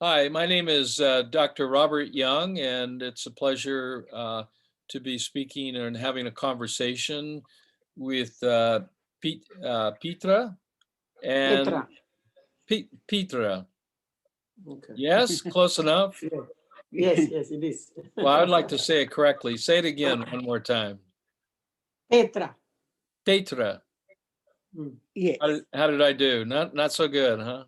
Hi, my name is Dr. Robert Young, and it's a pleasure to be speaking and having a conversation with Petra and Petra. Petra. Okay. Yes, close enough. Yeah. Yes, yes, it is. Well, I would like to say it correctly. Say it again one more time. Petra. Petra. Mm. Yes, How did I do? Not so good, huh?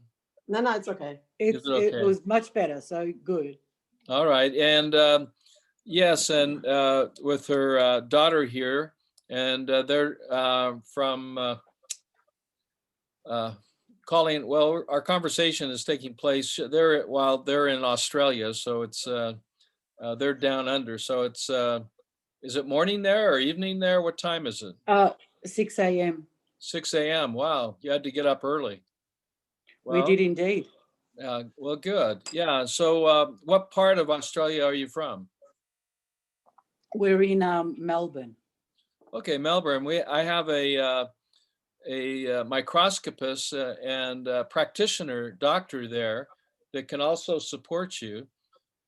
No, no, it's okay. Is it it okay? was much better. So good. All right. And yes, and with her daughter here, and they're from uh, calling. Well, our conversation is taking place there while they're in Australia, so it's they're down under. So it's is it morning there or evening there? What time is it? Uh, 6 a.m. 6 a.m. Wow, you had to get up early. We Well, did indeed. well, good. Yeah. So, what part of Australia are you from? We're in Melbourne. Okay, Melbourne. I have a microscopist and practitioner doctor there that can also support you.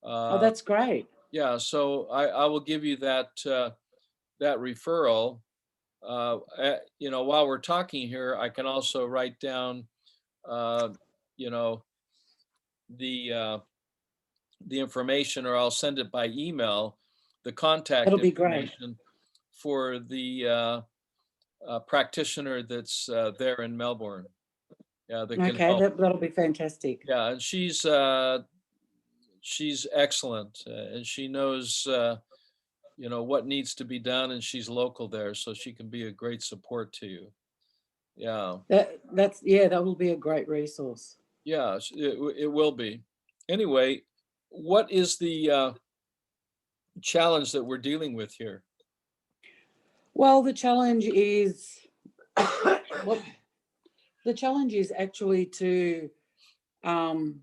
Oh, Uh, that's great. yeah, so I will give you that referral. While we're talking here, I can also write down, uh, you know, the uh, the information, or I'll send it by email, the contact That'll be great. information for the practitioner that's there in Melbourne. Yeah, that can Okay, help. that'll be fantastic. Yeah, and she's excellent, and she knows what needs to be done, and she's local there, so she can be a great support to you. Yeah, That's yeah, that will be a great resource. yeah, it will be. Anyway, what is the challenge that we're dealing with here? Well, what the challenge is actually to um,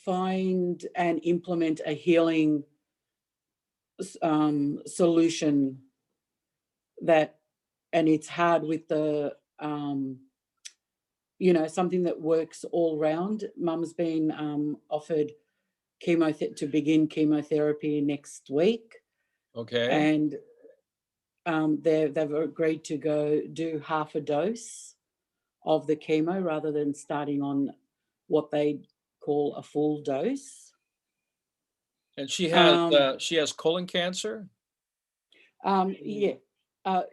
find and implement a healing solution that, and it's hard with the something that works all round. Mum's been offered to begin chemotherapy next week, Okay, and they've agreed to go do half a dose of the chemo rather than starting on what they call a full dose. and Um, she has colon cancer. yeah,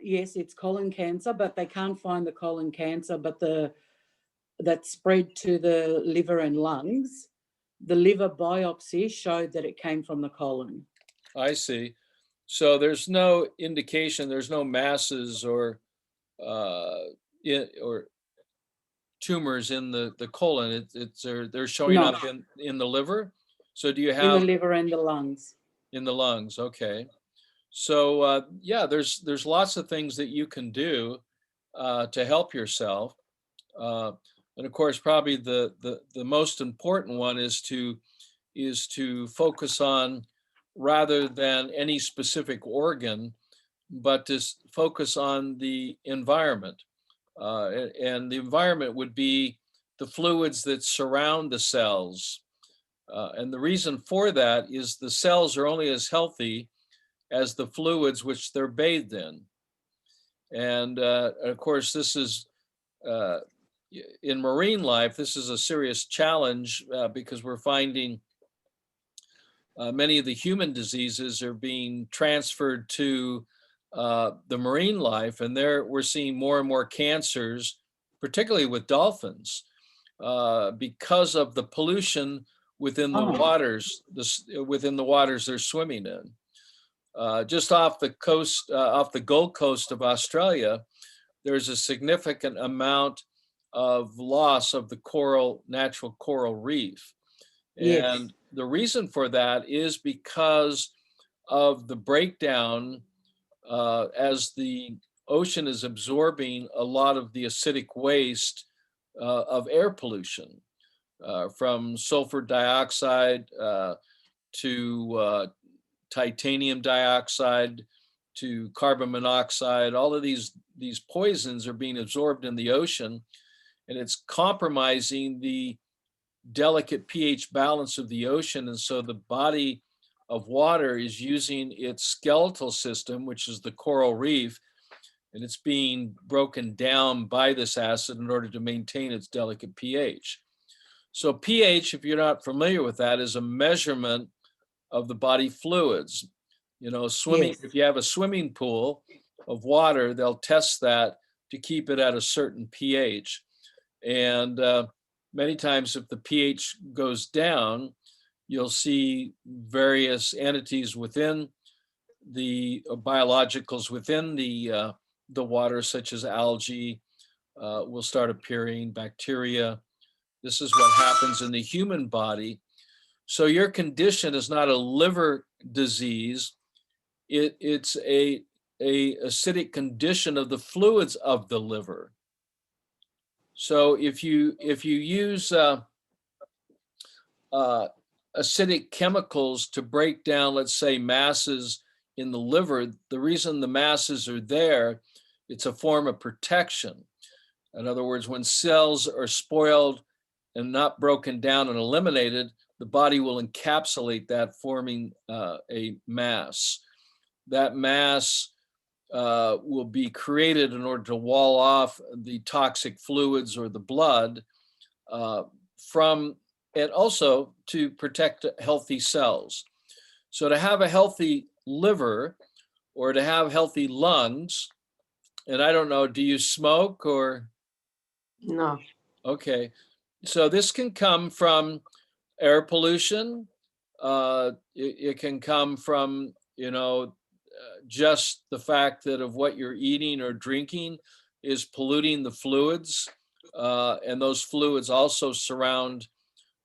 yes, it's colon cancer, but they can't find the colon cancer, but the that spread to the liver and lungs. The liver biopsy showed that it came from the colon. I see. So there's no indication, there's no masses uh, or tumors in the colon. They're showing No, up in the liver. So do you in the have liver and the lungs. in the lungs? Okay. So yeah, there's lots of things that you can do to help yourself. Uh, and of course, probably the most important one is to focus on, rather than any specific organ, but to focus on the environment. And the environment would be the fluids that surround the cells. And the reason for that is the cells are only as healthy as the fluids which they're bathed in. And of course, this is uh, in marine life, this is a serious challenge because we're finding many of the human diseases are being transferred to the marine life, and there we're seeing more and more cancers, particularly with dolphins, because of the pollution within the Oh, within the waters they're swimming in. Just off the coast, off the Gold Coast of Australia, there's a significant amount of loss of the natural coral reef. yes. And the reason for that is because of the breakdown as the ocean is absorbing a lot of the acidic waste of air pollution, from sulfur dioxide to titanium dioxide to carbon monoxide. All of these poisons are being absorbed in the ocean, and it's compromising the delicate pH balance of the ocean. And so the body of water is using its skeletal system, which is the coral reef, and it's being broken down by this acid in order to maintain its delicate pH. So pH, if you're not familiar with that, is a measurement of the body fluids. You know, swimming, Yes. if you have a swimming pool of water, they'll test that to keep it at a certain pH. And many times if the pH goes down, you'll see various entities within the biologicals within the water, such as algae, will start appearing, bacteria. This is what happens in the human body. So your condition is not a liver disease. It's a acidic condition of the fluids of the liver. So if you use acidic chemicals to break down, let's say, masses in the liver, the reason the masses are there, it's a form of protection. In other words, when cells are spoiled and not broken down and eliminated, the body will encapsulate that, forming a mass. That mass will be created in order to wall off the toxic fluids or the blood from, and also to protect healthy cells. So to have a healthy liver or to have healthy lungs, and I don't know, do you smoke or? No. Okay, so this can come from air pollution. It can come from, you know, just the fact that of what you're eating or drinking is polluting the fluids. And those fluids also surround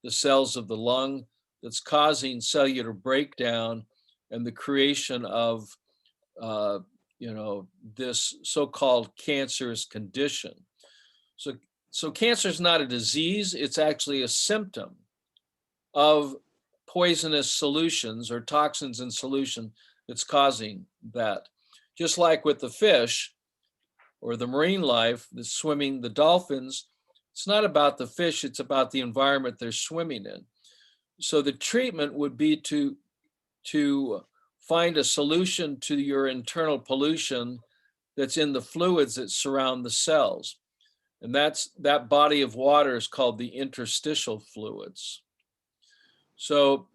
the cells of the lung, that's causing cellular breakdown and the creation of, you know, this so-called cancerous condition. So cancer is not a disease, it's actually a symptom of poisonous solutions or toxins in solution that's causing that. Just like with the fish or the marine life that's swimming, the dolphins, it's not about the fish, it's about the environment they're swimming in. So the treatment would be to find a solution to your internal pollution that's in the fluids that surround the cells. And that body of water is called the interstitial fluids. So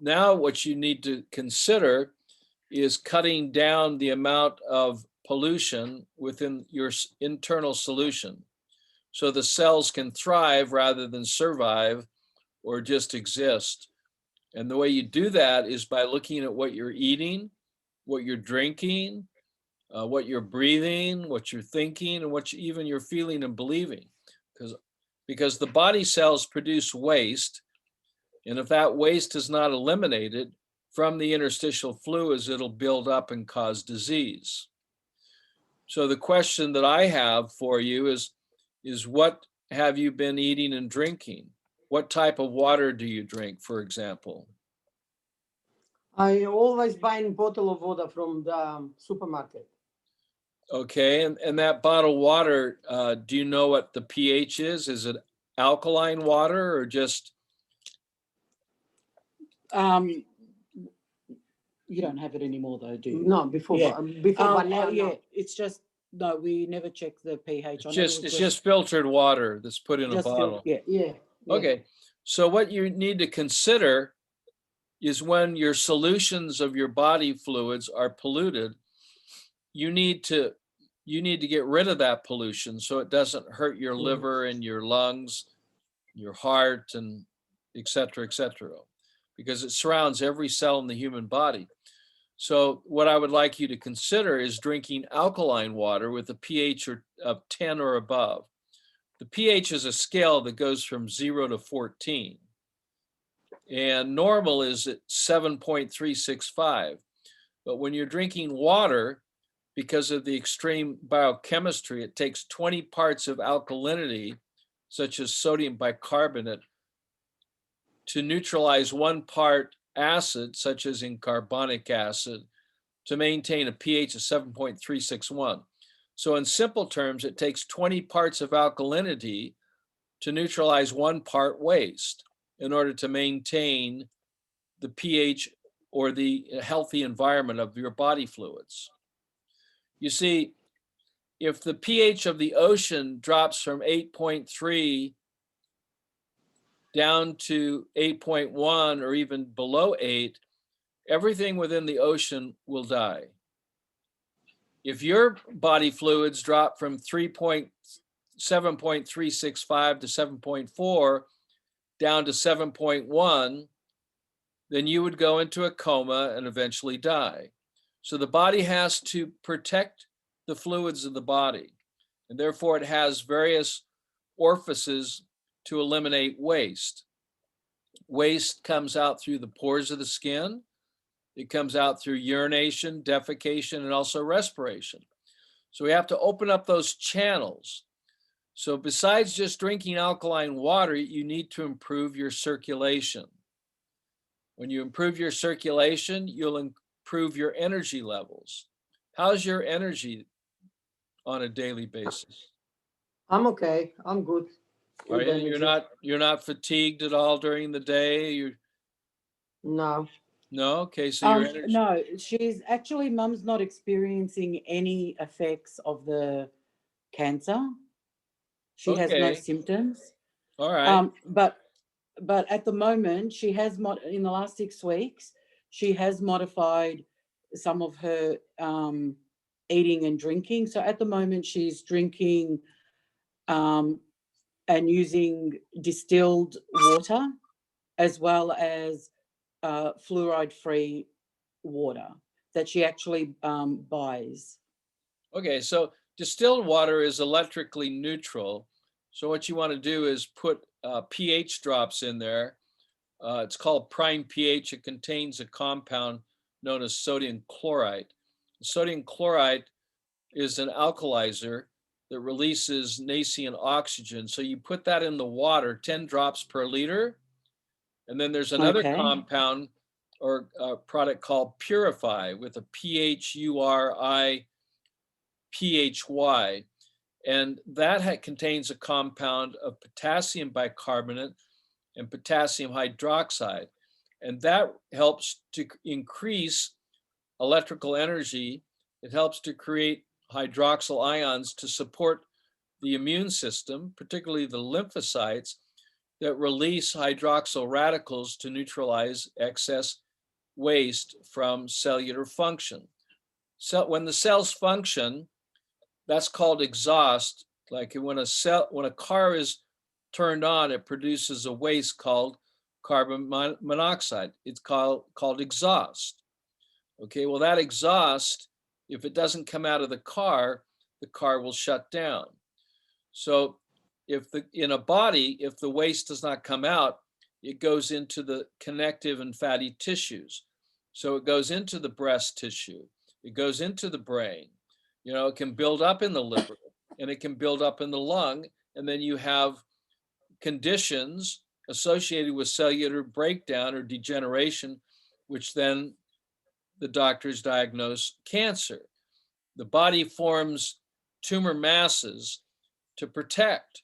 now what you need to consider is cutting down the amount of pollution within your internal solution, so the cells can thrive rather than survive or just exist. And the way you do that is by looking at what you're eating, what you're drinking, what you're breathing, what you're thinking, and what even you're feeling and believing. Because the body cells produce waste, and if that waste is not eliminated from the interstitial fluids, it'll build up and cause disease. So the question that I have for you is what have you been eating and drinking? What type of water do you drink, for example? I always buy a bottle of water from the supermarket. Okay, and that bottled water, do you know what the pH is? Is it alkaline water or just? You don't have it anymore though, do you? No, before, Yeah. before, but now, yeah, no. it's just, no, we never check the pH on it. It's just filtered water that's put in a just bottle. yeah. Yeah. Okay, so what you need to consider is when your solutions of your body fluids are polluted, you need to get rid of that pollution so it doesn't hurt your liver and your lungs, your heart, and et cetera, because it surrounds every cell in the human body. So what I would like you to consider is drinking alkaline water with a pH of 10 or above. The pH is a scale that goes from 0 to 14. And normal is at 7.365. But when you're drinking water, because of the extreme biochemistry, it takes 20 parts of alkalinity, such as sodium bicarbonate, to neutralize 1 part acid, such as in carbonic acid, to maintain a pH of 7.361. So in simple terms, it takes 20 parts of alkalinity to neutralize 1 part waste in order to maintain the pH or the healthy environment of your body fluids. You see, if the pH of the ocean drops from 8.3 down to 8.1 or even below 8, everything within the ocean will die. If your body fluids drop from 7.365 to 7.4 down to 7.1, then you would go into a coma and eventually die. So the body has to protect the fluids of the body, and therefore it has various orifices to eliminate waste. Waste comes out through the pores of the skin. It comes out through urination, defecation, and also respiration. So we have to open up those channels. So besides just drinking alkaline water, you need to improve your circulation. When you improve your circulation, you'll improve your energy levels. How's your energy on a daily basis? I'm okay. I'm good. Are with you? energy. You're not fatigued at all during the day? No. No? Okay, so your energy. No, she's actually, mum's not experiencing any effects of the cancer. She has no Okay, symptoms. all right. But at the moment, she has in the last 6 weeks, she has modified some of her eating and drinking. So at the moment, she's drinking and using distilled water, as well as fluoride-free water that she actually buys. Okay, so distilled water is electrically neutral. So what you want to do is put pH drops in there. It's called prime pH. It contains a compound known as sodium chloride. Sodium chloride is an alkalizer that releases nascent oxygen. So you put that in the water, 10 drops per liter. And then there's another Okay. compound or product called Purify with a PHURI PHY. And that contains a compound of potassium bicarbonate and potassium hydroxide. And that helps to increase electrical energy. It helps to create hydroxyl ions to support the immune system, particularly the lymphocytes that release hydroxyl radicals to neutralize excess waste from cellular function. So when the cells function, that's called exhaust. Like when a car is turned on, it produces a waste called carbon monoxide. It's called exhaust. Okay, well that exhaust, if it doesn't come out of the car will shut down. So in a body, if the waste does not come out, it goes into the connective and fatty tissues. So it goes into the breast tissue, it goes into the brain. It can build up in the liver and it can build up in the lung. And then you have conditions associated with cellular breakdown or degeneration, which then the doctors diagnose cancer. The body forms tumor masses to protect.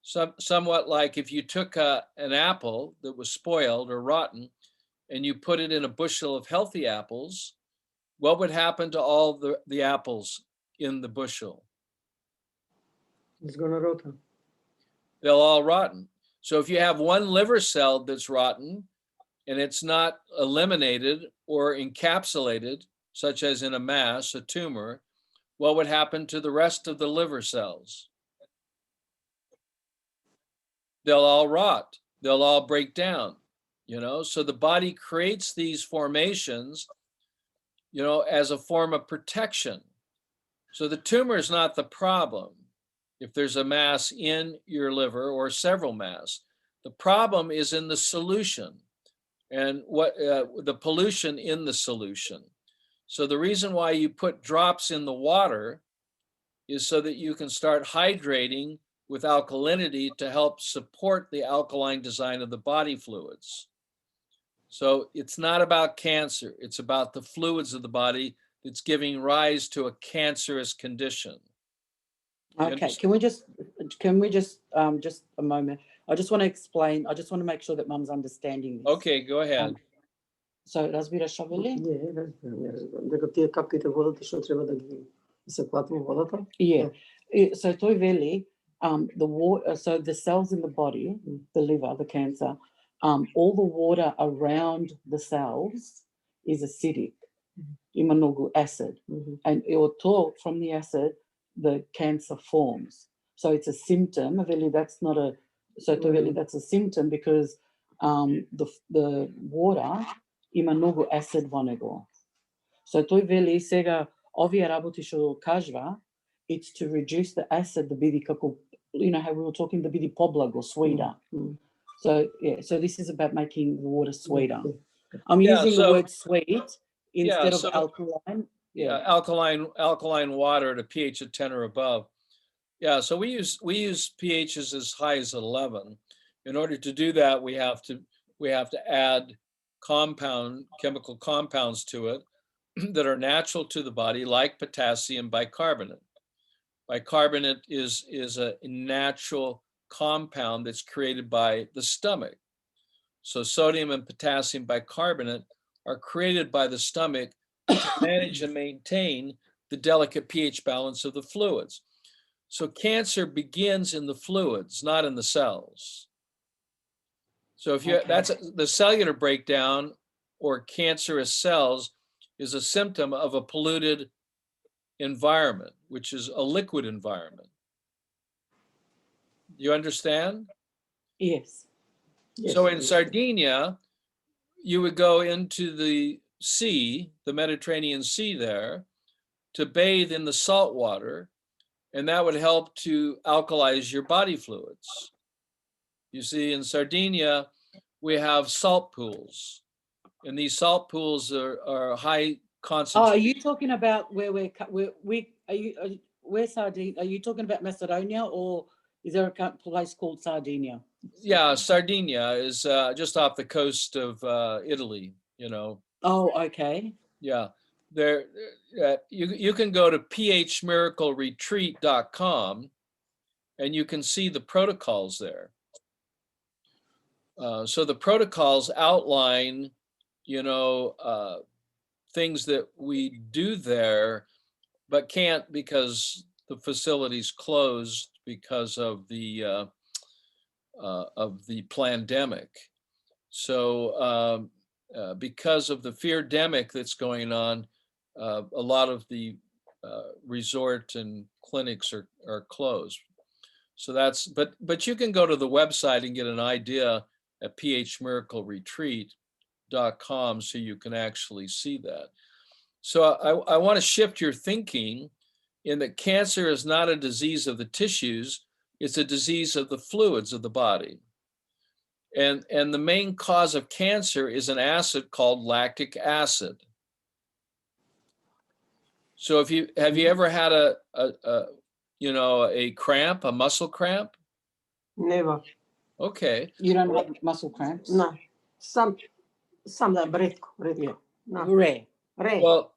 Somewhat like if you took an apple that was spoiled or rotten and you put it in a bushel of healthy apples, what would happen to all the apples in the bushel? It's gonna rotten. They'll all rotten. So if you have one liver cell that's rotten and it's not eliminated or encapsulated, such as in a mass, a tumor, what would happen to the rest of the liver cells? They'll all rot. They'll all break down, So the body creates these formations, as a form of protection. So the tumor is not the problem if there's a mass in your liver or several mass. The problem is in the solution and what the pollution in the solution. So the reason why you put drops in the water is so that you can start hydrating with alkalinity to help support the alkaline design of the body fluids. So it's not about cancer, it's about the fluids of the body that's giving rise to a cancerous condition. You Okay, understand? can we just a moment? I just want to explain. I just want to make sure that Mum's understanding this. Okay, go ahead. So, разбираш шо вели? Не, разбирам. Дека тие капките водата што треба да ги се клат во водата. Yeah. So toy veli, the water, so the cells in the body, the liver, the cancer, all the water around the cells is acidic, imanogu acid, and it will talk from the acid, the cancer forms. So it's a symptom. Veli, that's not a. So to veli, that's a symptom because the water imanogu acid vanego. So toј вели сега овие работи што кажува, it's to reduce the acid да биде како, you know how we were talking, да биде поблаго, sweeter. So yeah, so this is about making the water sweeter. I'm Yeah, using the so- word sweet instead of so- alkaline. Yeah, alkaline water at a pH of 10 or above. Yeah, so we use pHs as high as 11. In order to do that, we have to add chemical compounds to it that are natural to the body, like potassium bicarbonate. Bicarbonate is a natural compound that's created by the stomach. So sodium and potassium bicarbonate are created by the stomach to manage and maintain the delicate pH balance of the fluids. So cancer begins in the fluids, not in the cells. So if you that's the cellular breakdown or cancerous cells is a symptom of a polluted environment, which is a liquid environment. You understand? Yes. So in Sardinia, you would go into the sea, the Mediterranean Sea there, to bathe in the salt water, and that would help to alkalize your body fluids. You see, in Sardinia, we have salt pools, and these salt pools are high concentration. Oh, are you talking about where where's Sardinia? Are you talking about Macedonia, or is there a place called Sardinia? Yeah, Sardinia is just off the coast of Italy, you know. Oh, okay. Yeah, there you can go to phmiracleretreat.com and you can see the protocols there. So the protocols outline, you know, things that we do there, but can't because the facility's closed because of the pandemic. So because of the fear-demic that's going on, a lot of the resort and clinics are closed. So that's, but you can go to the website and get an idea at phmiracleretreat.com so you can actually see that. So I want to shift your thinking in that cancer is not a disease of the tissues, it's a disease of the fluids of the body. And the main cause of cancer is an acid called lactic acid. So have you ever had a cramp, a muscle cramp? Never. Okay. You don't have muscle cramps? No. Some da retko. Yeah. No. Rare. Well,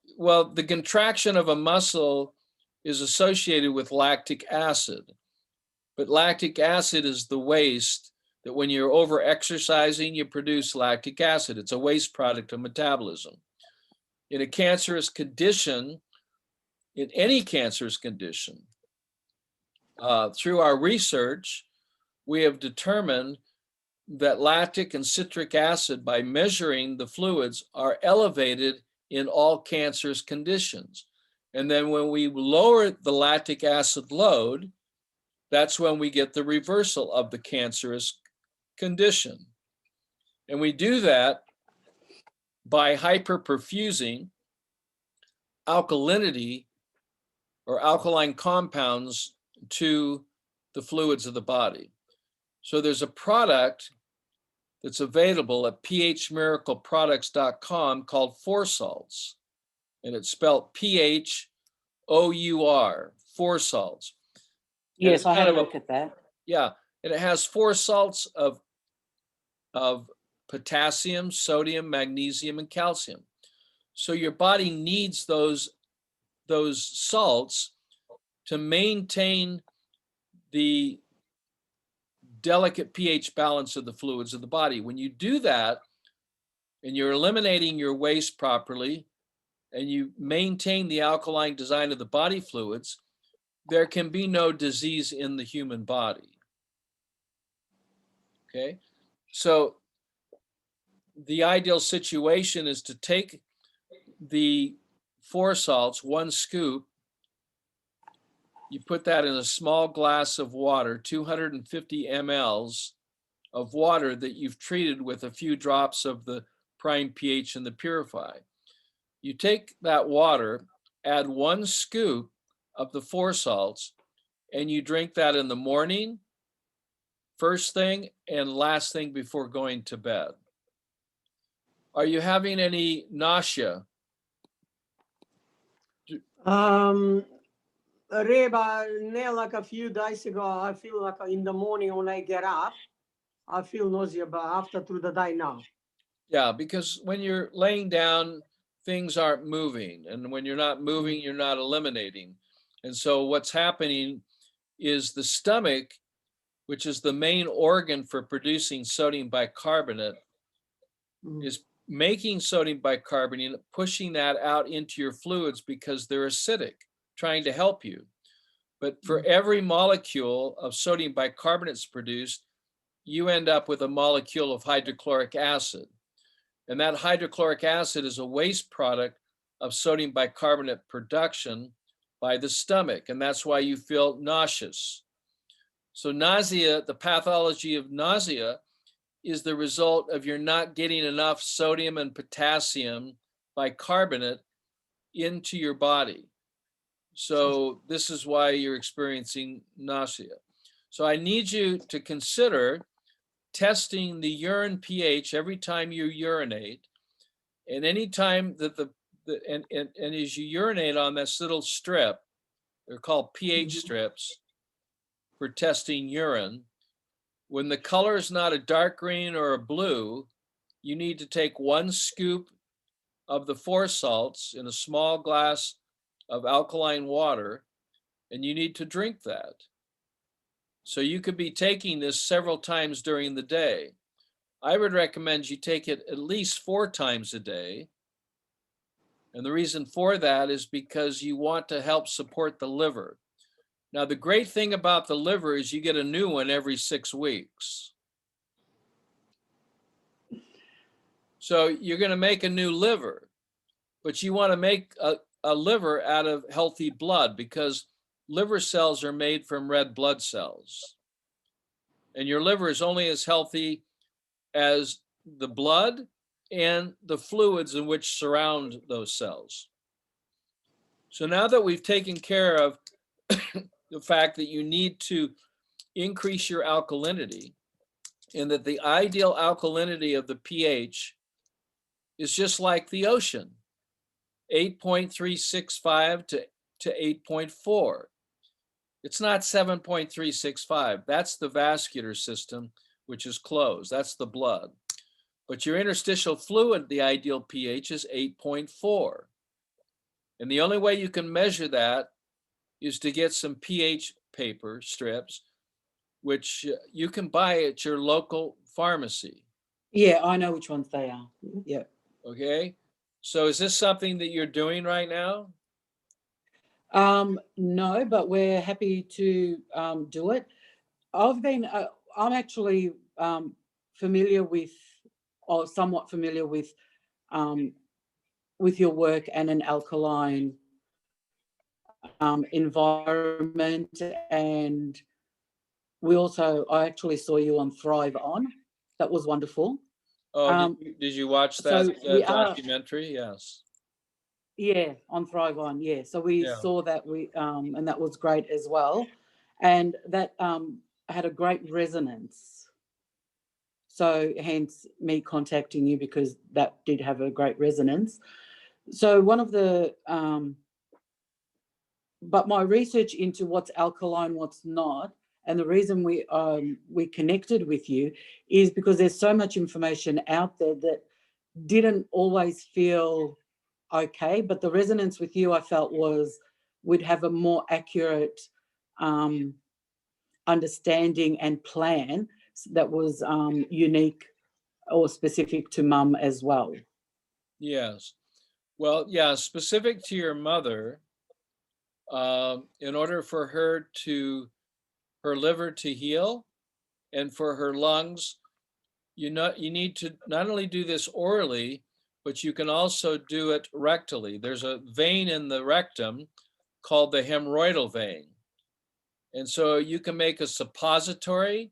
the contraction of a muscle is associated with lactic acid, but lactic acid is the waste that when you're over exercising, you produce lactic acid. It's a waste product of metabolism. In a cancerous condition, in any cancerous condition, through our research, we have determined that lactic and citric acid, by measuring the fluids, are elevated in all cancerous conditions. And then when we lower the lactic acid load, that's when we get the reversal of the cancerous condition. And we do that by hyperperfusing alkalinity or alkaline compounds to the fluids of the body. So there's a product that's available at phmiracleproducts.com called Four Salts, and it's spelled PHOUR, Four Salts. Yes, I had a look at that. Yeah, and it has 4 salts of potassium, sodium, magnesium, and calcium. So your body needs those salts to maintain the delicate pH balance of the fluids of the body. When you do that and you're eliminating your waste properly and you maintain the alkaline design of the body fluids, there can be no disease in the human body. Okay, so the ideal situation is to take the 4 salts, 1 scoop, you put that in a small glass of water, 250 mLs of water that you've treated with a few drops of the prime pH and the purify. You take that water, add 1 scoop of the 4 salts, and you drink that in the morning, first thing, and last thing before going to bed. Are you having any nausea? Reba, like a few days ago, I feel like in the morning when I get up, I feel nausea, but after through the day now. Yeah, because when you're laying down, things aren't moving. And when you're not moving, you're not eliminating. And so what's happening is the stomach, which is the main organ for producing sodium bicarbonate, is making sodium bicarbonate, pushing that out into your fluids because they're acidic, trying to help you. But for every molecule of sodium bicarbonate is produced, you end up with a molecule of hydrochloric acid. And that hydrochloric acid is a waste product of sodium bicarbonate production by the stomach. And that's why you feel nauseous. So nausea, the pathology of nausea, is the result of you're not getting enough sodium and potassium bicarbonate into your body. So this is why you're experiencing nausea. So I need you to consider testing the urine pH every time you urinate, and any time that and as you urinate on this little strip, they're called pH strips for testing urine. When the color is not a dark green or a blue, you need to take 1 scoop of the 4 salts in a small glass of alkaline water, and you need to drink that. So you could be taking this several times during the day. I would recommend you take it at least 4 times a day. And the reason for that is because you want to help support the liver. Now, the great thing about the liver is you get a new one every 6 weeks. So you're going to make a new liver, but you want to make a liver out of healthy blood because liver cells are made from red blood cells. And your liver is only as healthy as the blood and the fluids in which surround those cells. So now that we've taken care of the fact that you need to increase your alkalinity and that the ideal alkalinity of the pH is just like the ocean, 8.365 to 8.4. It's not 7.365. That's the vascular system, which is closed. That's the blood. But your interstitial fluid, the ideal pH is 8.4. And the only way you can measure that is to get some pH paper strips, which you can buy at your local pharmacy. Yeah, I know which ones they are. Yeah. Okay. So is this something that you're doing right now? No, but we're happy to do it. I'm actually familiar with, or somewhat familiar with your work and an alkaline environment. And I actually saw you on Thrive On. That was wonderful. Oh, did you watch that so documentary? Yes. Yeah, on Thrive On, yeah. So we Yeah. saw that, and that was great as well. And that had a great resonance. So hence me contacting you, because that did have a great resonance. So one of the, but my research into what's alkaline, what's not, and the reason we connected with you is because there's so much information out there that didn't always feel okay, but the resonance with you I felt was we'd have a more accurate understanding and plan that was unique or specific to mum as well. Yes. Well, yeah, specific to your mother, in order for her liver to heal and for her lungs, you need to not only do this orally, but you can also do it rectally. There's a vein in the rectum called the hemorrhoidal vein. And so you can make a suppository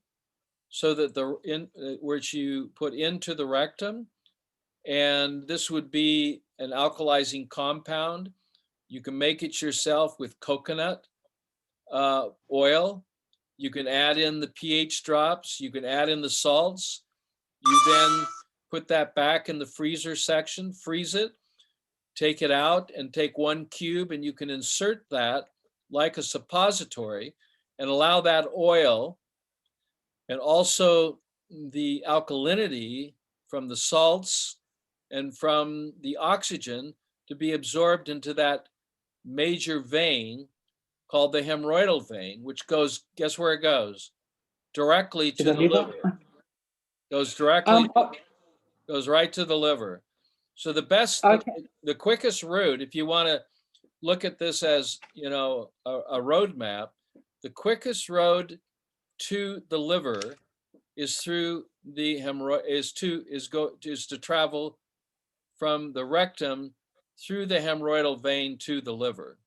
so that which you put into the rectum, and this would be an alkalizing compound. You can make it yourself with coconut oil. You can add in the pH drops. You can add in the salts. You then put that back in the freezer section, freeze it, take it out, and take 1 cube, and you can insert that like a suppository and allow that oil and also the alkalinity from the salts and from the oxygen to be absorbed into that major vein called the hemorrhoidal vein, which goes, guess where it goes? Directly to the liver. Goes directly, goes right to the liver. So the quickest route, if you want to look at this as, you know, a roadmap, the quickest road to the liver is through the hemorrhoid, is to travel from the rectum through the hemorrhoidal vein to the liver.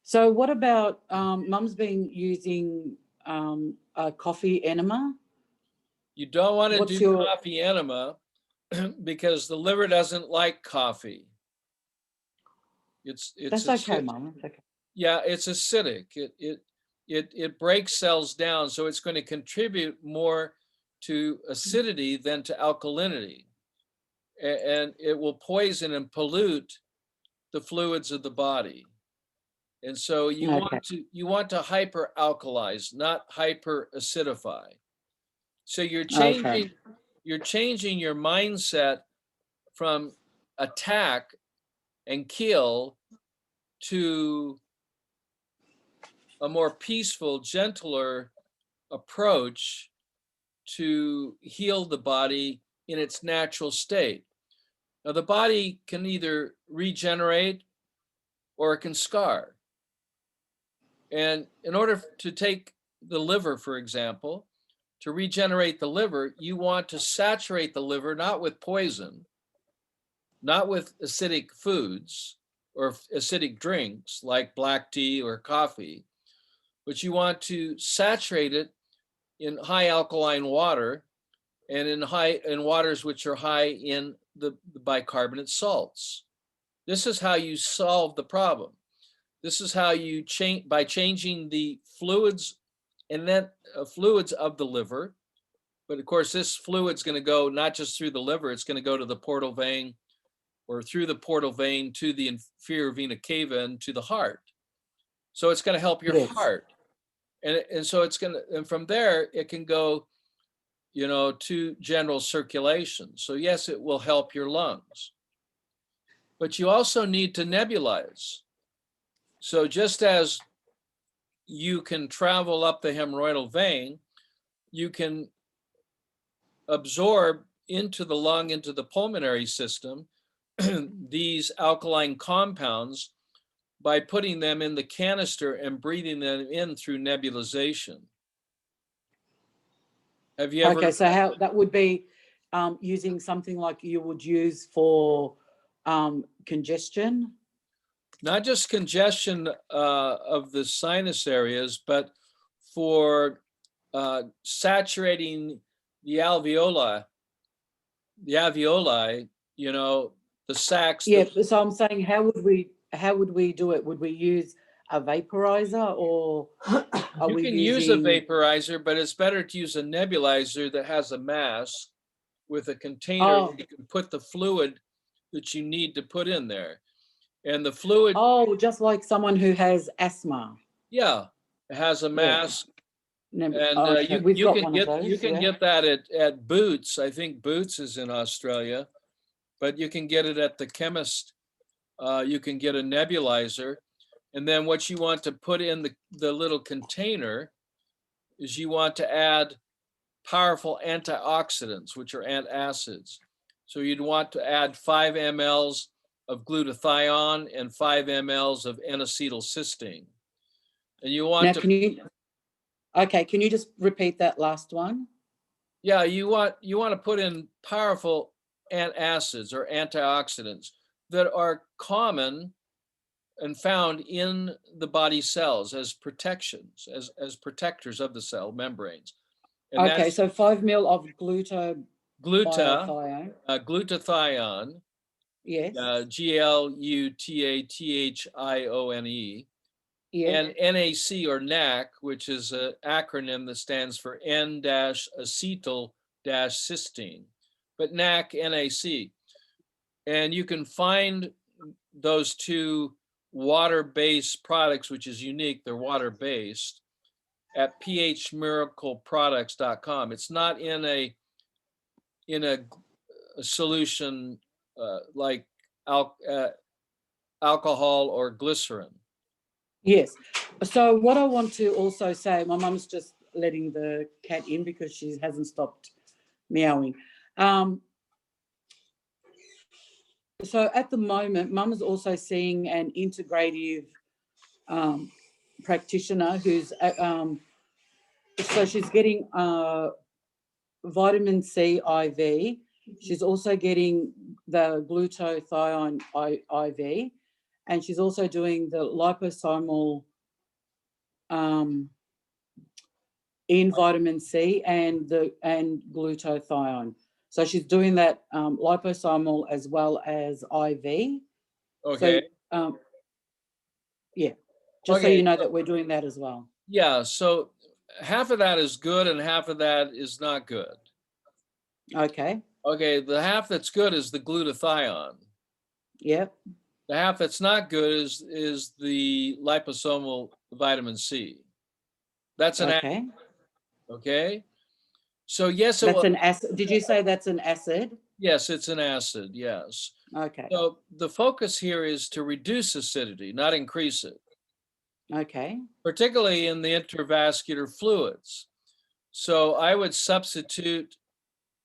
So what about mum's been using a coffee enema? You don't want to What's do coffee enema because the liver doesn't like coffee. It's That's okay, Mum. It's okay. Yeah, it's acidic. It breaks cells down, so it's going to contribute more to acidity than to alkalinity, and it will poison and pollute the fluids of the body. And so you want to hyper alkalize, not hyper acidify. So you're changing your mindset from attack and kill to a more peaceful, gentler approach to heal the body in its natural state. Now, the body can either regenerate or it can scar. And in order to take the liver, for example, to regenerate the liver, you want to saturate the liver not with poison, not with acidic foods or acidic drinks like black tea or coffee, but you want to saturate it in high alkaline water and in waters which are high in the bicarbonate salts. This is how you solve the problem. This is how you change, by changing the fluids and then fluids of the liver. But of course, this fluid's going to go not just through the liver, it's going to go to the portal vein or through the portal vein to the inferior vena cava and to the heart. So it's going to help your heart. And so it's going to, and from there, it can go, you know, to general circulation. So yes, it will help your lungs. But you also need to nebulize. So just as you can travel up the hemorrhoidal vein, you can absorb into the lung, into the pulmonary system, these alkaline compounds by putting them in the canister and breathing them in through nebulization. Have you ever? Okay, so how that would be using something like you would use for congestion? Not just congestion of the sinus areas, but for saturating the alveoli, you know, the sacs. Yeah, so I'm saying how would we do it? Would we use a vaporizer or are you we can use a vaporizer, but it's better to use a nebulizer that has a mask with a container where you can put the fluid that you need to put in there. And the fluid. Oh, just like someone who has asthma. Yeah, it has a mask. And you can get that at Boots. I think Boots is in Australia, but you can get it at the chemist. You can get a nebulizer, And then what you want to put in the little container is you want to add powerful antioxidants, which are antacids. So you'd want to add 5 mLs of glutathione and 5 mLs of N-acetylcysteine. And you want Now, to, can you just repeat that last one? yeah, you want to put in powerful antacids or antioxidants that are common and found in the body cells as protections, as protectors of the cell membranes. And Okay, so 5 ml of glutathione. glutathione, Yes. Glutatione, Yeah. and NAC or NAC, which is an acronym that stands for N-acetyl-cysteine, but NAC, NAC. And you can find those two water-based products, which is unique, they're water-based, at phmiracleproducts.com. It's not in a solution like alcohol or glycerin. Yes. So what I want to also say, my mum's just letting the cat in because she hasn't stopped meowing. So at the moment, mum is also seeing an integrative practitioner who's so she's getting vitamin C IV. She's also getting the glutathione IV, and she's also doing the liposomal in vitamin C and glutathione. So she's doing that liposomal as well as IV. Okay. So, yeah, just so you know that we're doing that as well. Yeah, so half of that is good and half of that is not good. Okay. Okay, the half that's good is the glutathione. Yep. The half that's not good is the liposomal vitamin C. That's an okay. acid. Okay. So yes, that's an acid. Did you say that's an acid? Yes, it's an acid. Yes. Okay. So the focus here is to reduce acidity, not increase it. Okay. Particularly in the intravascular fluids. So I would substitute,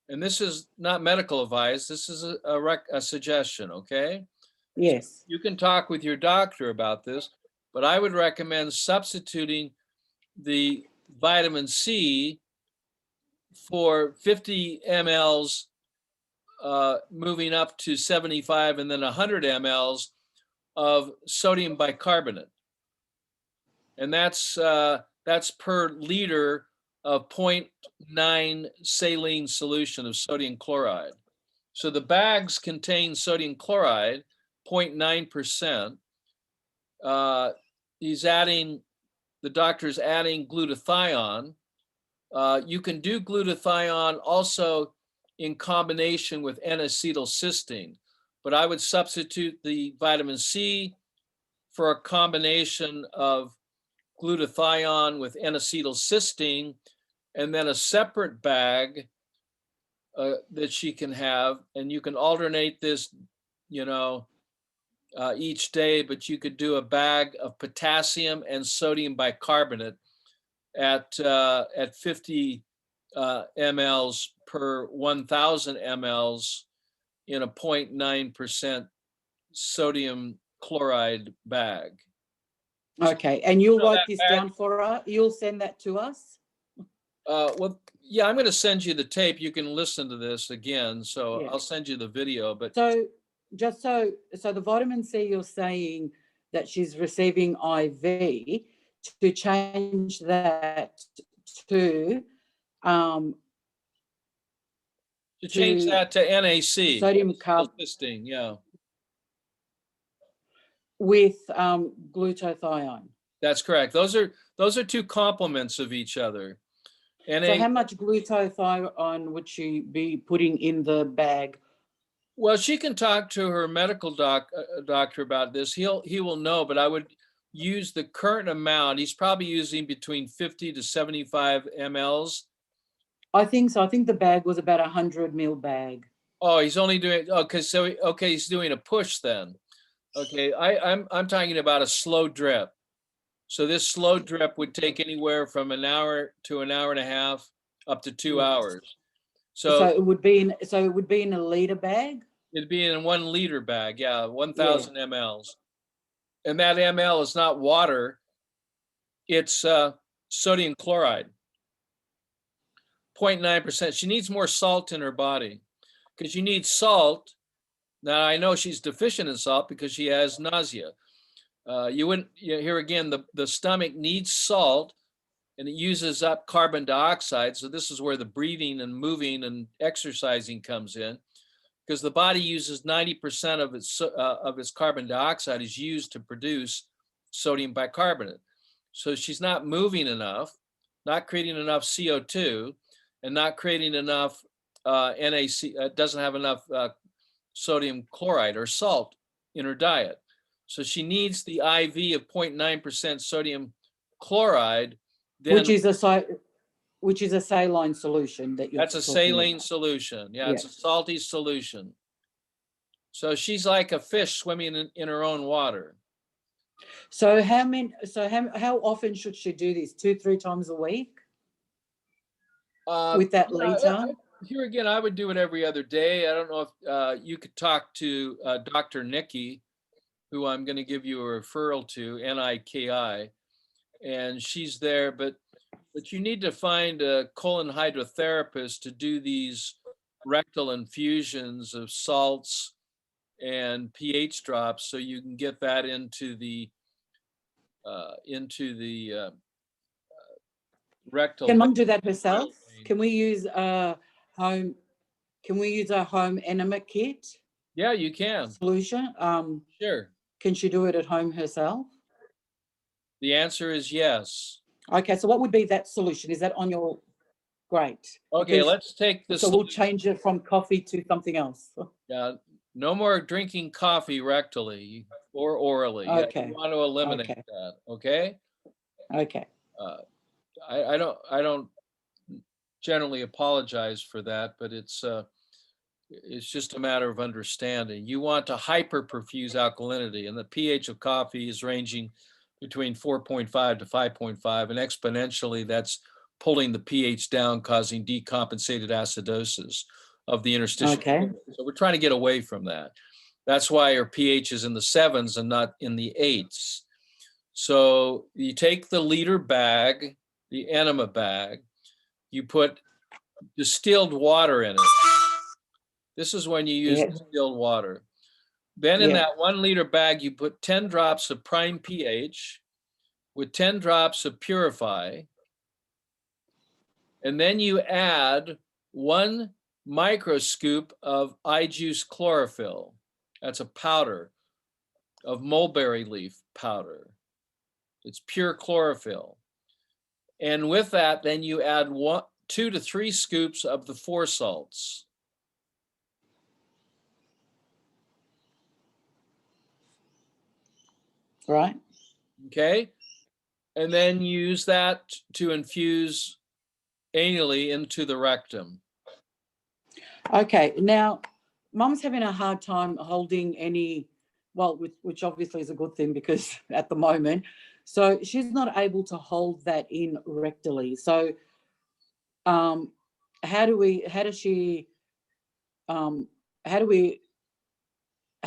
and this is not medical advice, this is a suggestion, okay? Yes. So you can talk with your doctor about this, but I would recommend substituting the vitamin C for 50 mLs, moving up to 75 and then 100 mLs of sodium bicarbonate. And that's per liter of 0.9 saline solution of sodium chloride. So the bags contain sodium chloride, 0.9%. The doctor's adding glutathione. You can do glutathione also in combination with N-acetylcysteine, but I would substitute the vitamin C for a combination of glutathione with N-acetylcysteine, and then a separate bag that she can have, and you can alternate this, each day, but you could do a bag of potassium and sodium bicarbonate at 50 mLs per 1,000 mLs in a 0.9% sodium chloride bag. Okay, and you'll write this down for us? You'll send that to us? Well, yeah, I'm going to send you the tape. You can listen to this again. So yeah. I'll send you the video. But so the vitamin C, you're saying that she's receiving IV, to change that to change that to NAC, sodium cysteine, yeah, with glutathione. That's correct. Those are two complements of each other. So how much glutathione would she be putting in the bag? Well, she can talk to her medical doctor about this. He will know, but I would use the current amount. He's probably using between 50 to 75 mLs. I think so. I think the bag was about 100 ml bag. Oh, he's only doing, he's doing a push then. Okay, I'm talking about a slow drip. So this slow drip would take anywhere from an hour to an hour and a half, up to 2 hours. So So it would be in a liter bag. it'd be in a 1 liter bag, yeah, Yeah. 1,000 mLs. And that ml is not water, it's sodium chloride, 0.9%. She needs more salt in her body because you need salt. Now I know she's deficient in salt because she has nausea. You wouldn't, here again, the stomach needs salt and it uses up carbon dioxide. So this is where the breathing and moving and exercising comes in, because the body uses 90% of its carbon dioxide is used to produce sodium bicarbonate. So she's not moving enough, not creating enough CO2, and not creating enough NaC. Doesn't have enough sodium chloride or salt in her diet. So she needs the IV of 0.9% sodium chloride. Then Which is a saline solution that you're that's a talking saline about. solution. Yeah, Yeah. it's a salty solution. So she's like a fish swimming in her own water. So how often should she do this? 2-3 times a week with that liter? Here again, I would do it every other day. I don't know if you could talk to Dr. Nikki, who I'm going to give you a referral to, Niki, and she's there. But you need to find a colon hydrotherapist to do these rectal infusions of salts and pH drops, so you can get that into the rectal. Can mum do that herself? vein. Can we use a home enema kit Yeah, you can. solution? Sure. Can she do it at home herself? The answer is yes. Okay, so what would be that solution? Is that on your great? Okay, Because- let's take this. So we'll change it from coffee to something else. No more drinking coffee rectally or orally. Yeah, Okay. you want to eliminate Okay. that. Okay. Okay. I don't generally apologize for that, but it's just a matter of understanding. You want to hyperperfuse alkalinity, and the pH of coffee is ranging between 4.5 to 5.5, and exponentially that's pulling the pH down, causing decompensated acidosis of the interstitial. Okay. So we're trying to get away from that. That's why our pH is in the 7s and not in the 8s. So you take the liter bag, the enema bag, you put distilled water in it. This is when you use distilled water. Then in that 1 liter bag, you put 10 drops of prime pH with 10 drops of purify. And then you add 1 microscoop of I-juice chlorophyll. That's a powder of mulberry leaf powder. It's pure chlorophyll. And with that, then you add 2 to 3 scoops of the 4 salts. Right. Okay. And then use that to infuse anally into the rectum. Okay. Now, mum's having a hard time holding any, well, which obviously is a good thing because at the moment, so she's not able to hold that in rectally. So, how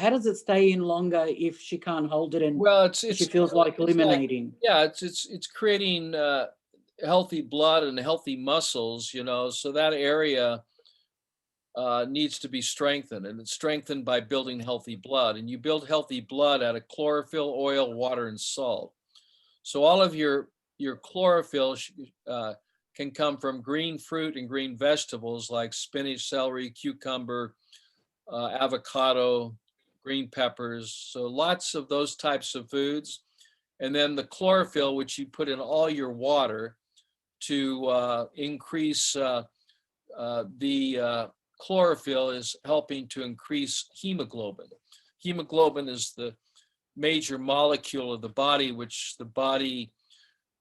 does it stay in longer if she can't hold it and Well, she feels like eliminating? It's creating healthy blood and healthy muscles, so that area needs to be strengthened, and it's strengthened by building healthy blood. And you build healthy blood out of chlorophyll, oil, water, and salt. So all of your chlorophyll can come from green fruit and green vegetables like spinach, celery, cucumber, avocado, green peppers. So lots of those types of foods. And then the chlorophyll, which you put in all your water to increase the chlorophyll, is helping to increase hemoglobin. Hemoglobin is the major molecule of the body, which the body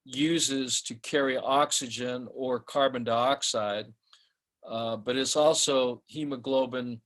uses to carry oxygen or carbon dioxide. But it's also hemoglobin